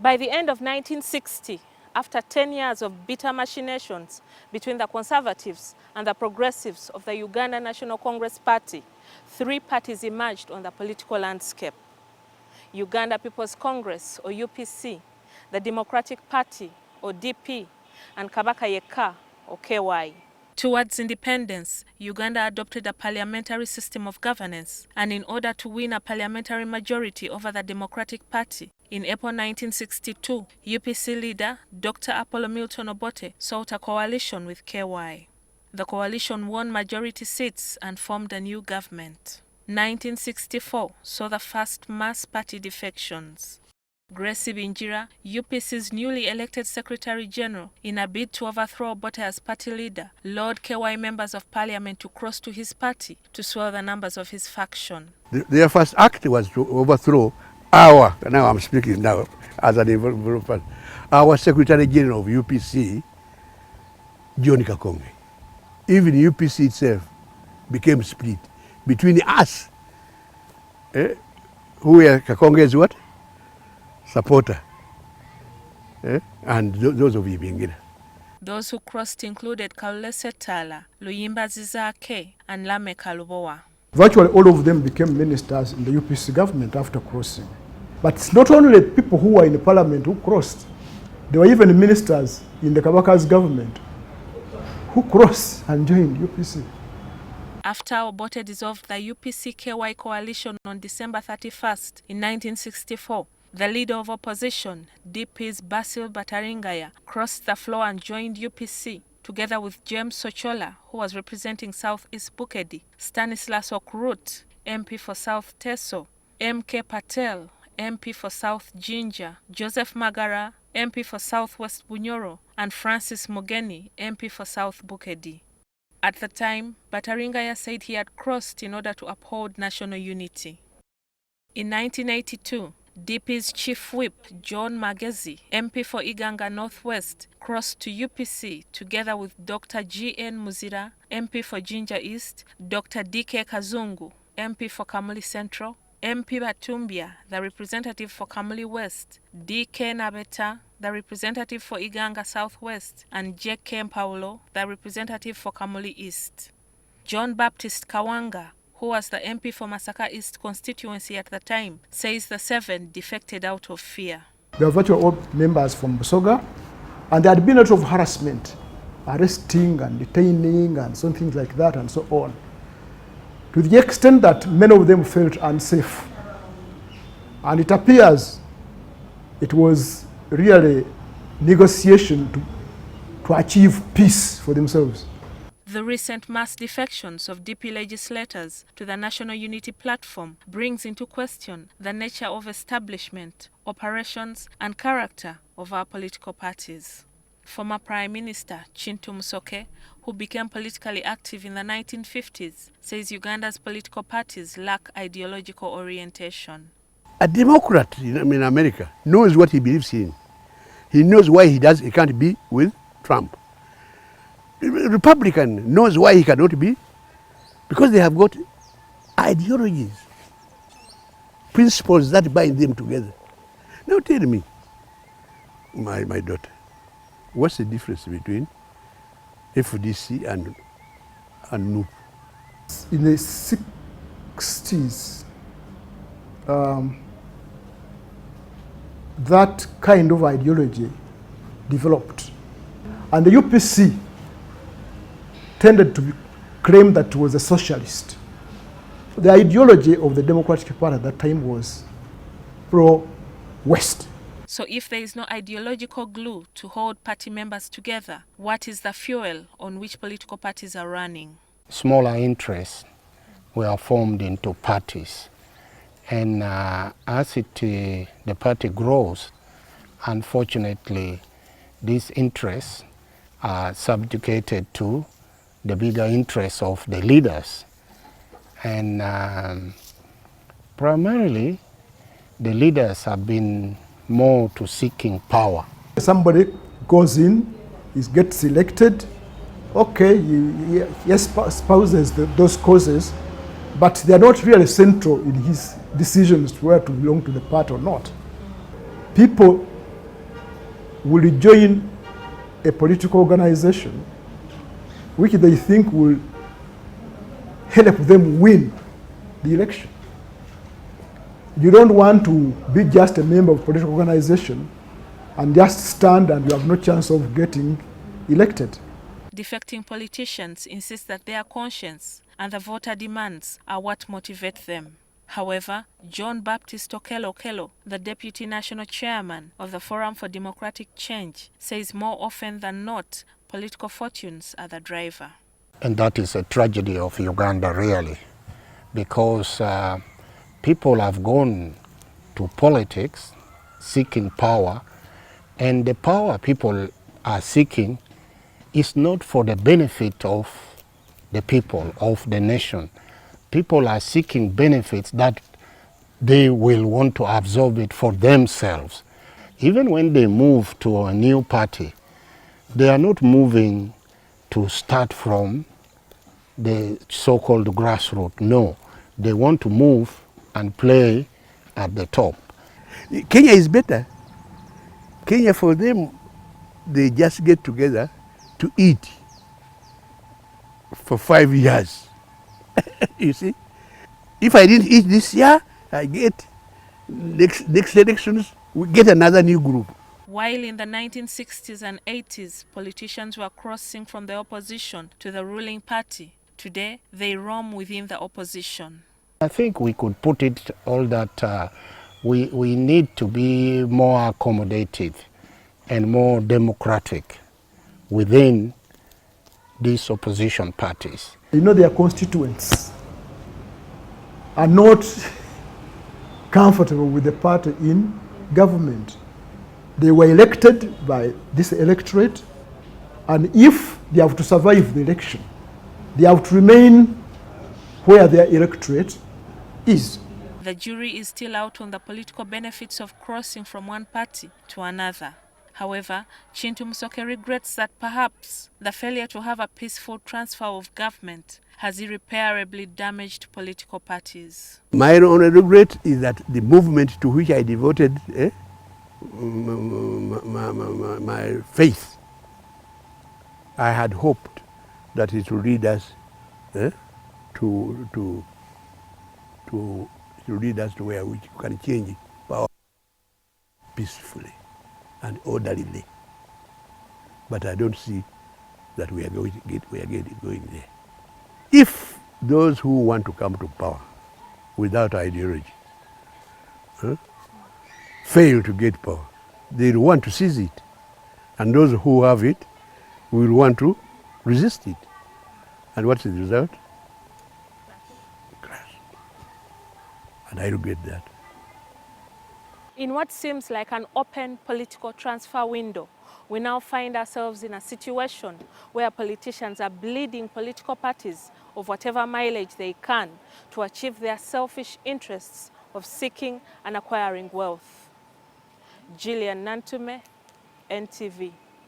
By the end of 1960, after 10 years of bitter machinations between the Conservatives and the Progressives of the Uganda National Congress Party, three parties emerged on the political landscape: Uganda People's Congress, or UPC, the Democratic Party, or DP, and Kabaka Yeka, or KY. Towards independence, Uganda adopted a parliamentary system of governance, and in order to win a parliamentary majority over the Democratic Party, in April 1962, UPC leader Dr. Apollo Milton Obote sought a coalition with KY. The coalition won majority seats and formed a new government. 1964 saw the first mass party defections. Gracie Binjira, UPC's newly elected Secretary General, in a bid to overthrow Obote as party leader, lured KY members of parliament to cross to his party to swell the numbers of his faction. Their first act was to overthrow now I'm speaking now as an developer, our Secretary General of UPC, John Kakonge. Even UPC itself became split between us, who were Kakonge's what? Supporter, and those of Ibingina. Those who crossed included Kalulese Tala, Luyimba Zizake, and Lame Kalubowa. Virtually all of them became ministers in the UPC government after crossing. But it's not only people who were in the parliament who crossed. There were even ministers in the Kabaka's government who crossed and joined UPC. After Obote dissolved the UPC-KY coalition on December 31st in 1964, the leader of opposition, DP's Basil Bataringaya, crossed the floor and joined UPC, together with James Sochola, who was representing South-East Bukedi, Stanislas Okrut, MP for South Teso, M.K. Patel, MP for South Jinja, Joseph Magara, MP for Southwest Bunyoro, and Francis Mugeni, MP for South Bukedi. At the time, Bataringaya said he had crossed in order to uphold national unity. In 1982, DP's chief whip, John Magezi, MP for Iganga Northwest, crossed to UPC together with Dr. G.N. Muzira, MP for Jinja East, Dr. D.K. Kazungu, MP for Kamuli Central, MP Batumbia, the representative for Kamuli West, D.K. Nabeta, the representative for Iganga Southwest, and J.K. Paulo, the representative for Kamuli East. John Baptist Kawanga, who was the MP for Masaka East constituency at the time, says the seven defected out of fear. They were virtually all members from Busoga, and there had been a lot of harassment, arresting and detaining and some things like that and so on, to the extent that many of them felt unsafe. And it appears it was really negotiation to achieve peace for themselves. The recent mass defections of DP legislators to the National Unity Platform brings into question the nature of establishment, operations, and character of our political parties. Former Prime Minister Chintu Musoke, who became politically active in the 1950s, says Uganda's political parties lack ideological orientation. A Democrat in America knows what he believes in. He knows why he can't be with Trump. A Republican knows why he cannot be, because they have got ideologies, principles that bind them together. Now tell me, my daughter, what's the difference between FDC and NUP? In the 60s, that kind of ideology developed. And the UPC tended to claim that it was a socialist. The ideology of the Democratic Party at that time was pro-West. So if there is no ideological glue to hold party members together, what is the fuel on which political parties are running? Smaller interests were formed into parties. And as the party grows, unfortunately, these interests are subjugated to the bigger interests of the leaders. And primarily, the leaders have been more to seeking power. Somebody goes in, he gets elected, okay, he espouses those causes, but they are not really central in his decisions to whether to belong to the party or not. People will join a political organization which they think will help them win the election. You don't want to be just a member of a political organization and just stand and you have no chance of getting elected. Defecting politicians insist that their conscience and the voter demands are what motivate them. However, John Baptist Okello, the Deputy National Chairman of the Forum for Democratic Change, says more often than not, political fortunes are the driver. And that is a tragedy of Uganda, really, because people have gone to politics seeking power, and the power people are seeking is not for the benefit of the people, of the nation. People are seeking benefits that they will want to absorb it for themselves. Even when they move to a new party, they are not moving to start from the so-called grassroots. No, they want to move and play at the top. Kenya is better. Kenya, for them, they just get together to eat for 5 years. You see? If I didn't eat this year, I get next elections, we get another new group. While in the 1960s and 80s, politicians were crossing from the opposition to the ruling party, today they roam within the opposition. I think we could put it all that we need to be more accommodative and more democratic within these opposition parties. You know, their constituents are not comfortable with the party in government. They were elected by this electorate, and if they have to survive the election, they have to remain where their electorate is. The jury is still out on the political benefits of crossing from one party to another. However, Chintu Musoke regrets that perhaps the failure to have a peaceful transfer of government has irreparably damaged political parties. My only regret is that the movement to which I devoted my faith, I had hoped that it would lead us to lead us to where we can change power peacefully and orderly. But I don't see that we are going there. If those who want to come to power without ideology fail to get power, they will want to seize it. And those who have it will want to resist it. And what's the result? Crash. And I regret that. In what seems like an open political transfer window, we now find ourselves in a situation where politicians are bleeding political parties of whatever mileage they can to achieve their selfish interests of seeking and acquiring wealth. Gillian Nantume, NTV.